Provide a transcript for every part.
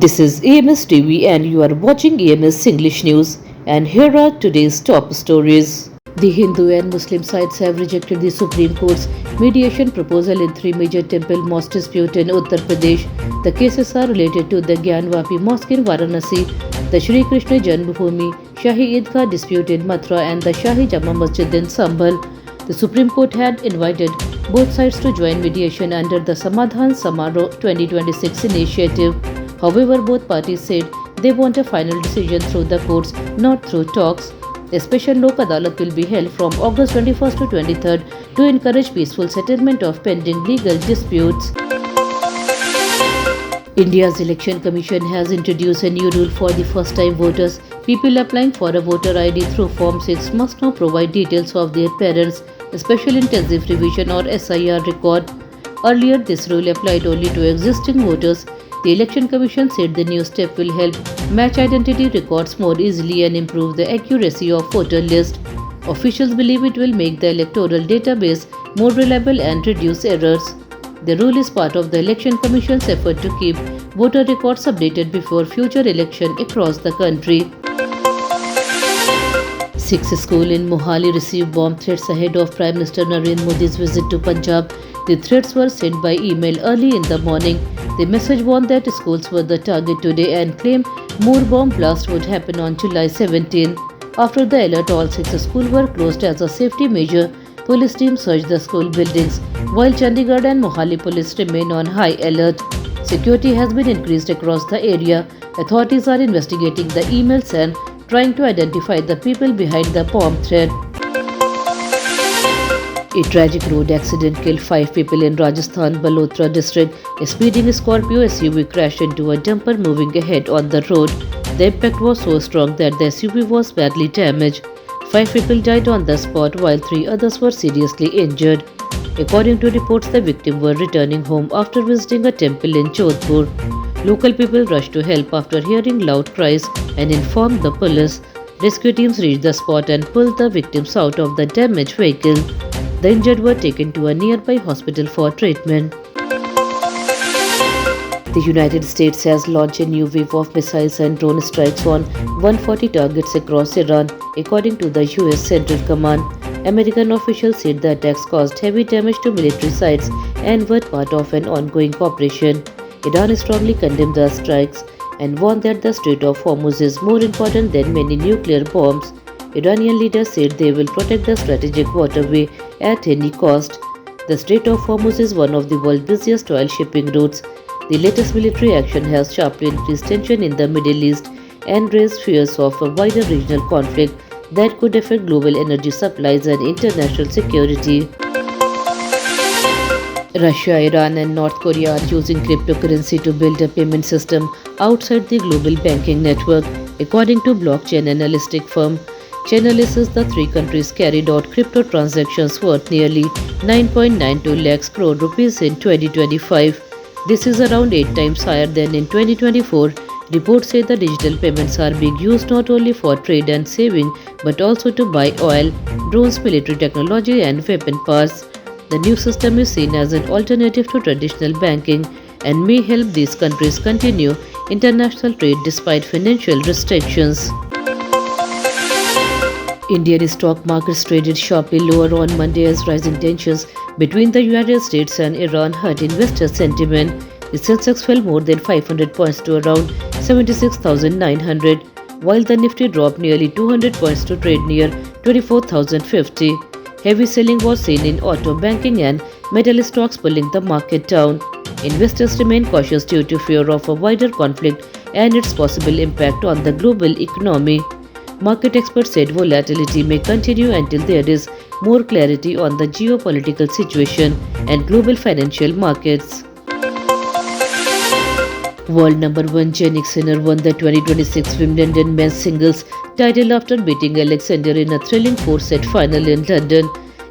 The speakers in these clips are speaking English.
This is AMS TV and you are watching AMS English News, and here are today's top stories. The Hindu and Muslim sides have rejected the Supreme Court's mediation proposal in three major temple mosque disputes in Uttar Pradesh. The cases are related to the Gyanvapi Mosque in Varanasi, the Shri Krishna Janmabhoomi Shahi Eidgah dispute in Mathura, and the Shahi Jama Masjid in Sambhal. The Supreme Court had invited both sides to join mediation under the Samadhan Samaroh 2026 initiative. However, both parties said they want a final decision through the courts, not through talks. A special Lok Adalat will be held from August 21st to 23rd to encourage peaceful settlement of pending legal disputes. India's Election Commission has introduced a new rule for the first-time voters. People applying for a voter ID through Form 6 must now provide details of their parents, a special intensive revision or SIR record. Earlier, this rule applied only to existing voters. The Election Commission said the new step will help match identity records more easily and improve the accuracy of voter list. Officials believe it will make the electoral database more reliable and reduce errors. The rule is part of the Election Commission's effort to keep voter records updated before future elections across the country. Sikhs school in Mohali received bomb threats ahead of Prime Minister Narendra Modi's visit to Punjab. The threats were sent by email early in the morning. The message warned that schools were the target today and claimed more bomb blasts would happen on July 17. After the alert, all six schools were closed as a safety measure. Police teams searched the school buildings, while Chandigarh and Mohali police remain on high alert. Security has been increased across the area. Authorities are investigating the emails and trying to identify the people behind the bomb threat. A tragic road accident killed 5 people in Rajasthan Balotra district. A speeding Scorpio SUV crashed into a dumper moving ahead on the road. The impact was so strong that the SUV was badly damaged. 5 people died on the spot while 3 others were seriously injured. According to reports, the victims were returning home after visiting a temple in Jodhpur. Local people rushed to help after hearing loud cries and informed the police. Rescue teams reached the spot and pulled the victims out of the damaged vehicle. The injured were taken to a nearby hospital for treatment. The United States has launched a new wave of missiles and drone strikes on 140 targets across Iran, according to the US Central Command. American officials said the attacks caused heavy damage to military sites and were part of an ongoing operation. Iran strongly condemned the strikes and warned that the Strait of Hormuz is more important than many nuclear bombs. Iranian leaders said they will protect the strategic waterway at any cost. The Strait of Hormuz is one of the world's busiest oil shipping routes. The latest military action has sharply increased tension in the Middle East and raised fears of a wider regional conflict that could affect global energy supplies and international security. Russia, Iran and North Korea are using cryptocurrency to build a payment system outside the global banking network, according to blockchain analytic firm Chainalysis. The three countries carried out crypto transactions worth nearly 9.92 lakhs crore rupees in 2025. This is around 8 times higher than in 2024. Reports say the digital payments are being used not only for trade and saving but also to buy oil, drones, military technology and weapon parts. The new system is seen as an alternative to traditional banking and may help these countries continue international trade despite financial restrictions. Indian stock markets traded sharply lower on Monday as rising tensions between the United States and Iran hurt investor sentiment. The Sensex fell more than 500 points to around 76,900, while the Nifty dropped nearly 200 points to trade near 24,050. Heavy selling was seen in auto, banking and metal stocks, pulling the market down. Investors remain cautious due to fear of a wider conflict and its possible impact on the global economy. Market experts said volatility may continue until there is more clarity on the geopolitical situation and global financial markets. World number 1 Jannik Sinner won the 2026 Wimbledon men's singles title after beating Alexander in a thrilling 4-set final in London.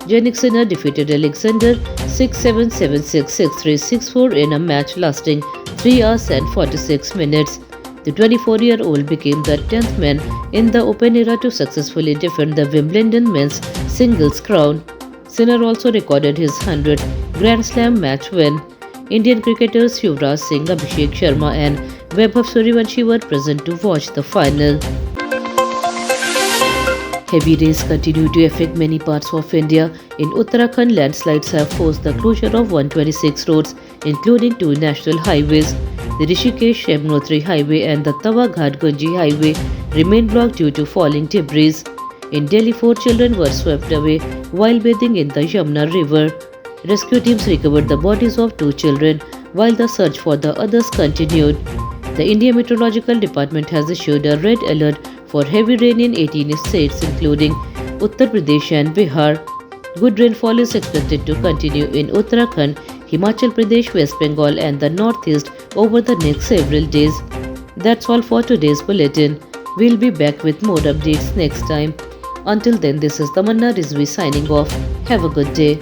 Jannik Sinner defeated Alexander 6-7, 7-6, 6-3, 6-4 in a match lasting 3 hours and 46 minutes. The 24-year-old became the 10th man in the Open era to successfully defend the Wimbledon men's singles crown. Sinner also recorded his 100th Grand Slam match win. Indian cricketers Yuvraj Singh, Abhishek Sharma and Vaibhav Suryavanshi were present to watch the final. Heavy rains continue to affect many parts of India. In Uttarakhand, landslides have forced the closure of 126 roads, including 2 national highways. The Rishikesh-Yamunotri Highway and the Tawa Ghat-Gunji Highway remain blocked due to falling debris. In Delhi, 4 children were swept away while bathing in the Yamuna River. Rescue teams recovered the bodies of 2 children while the search for the others continued. The Indian Meteorological Department has issued a red alert for heavy rain in 18 states including Uttar Pradesh and Bihar. Good rainfall is expected to continue in Uttarakhand, Himachal Pradesh, West Bengal and the Northeast over the next several days. That's all for today's bulletin. We'll be back with more updates next time. Until then, this is Tamanna Rizvi signing off. Have a good day.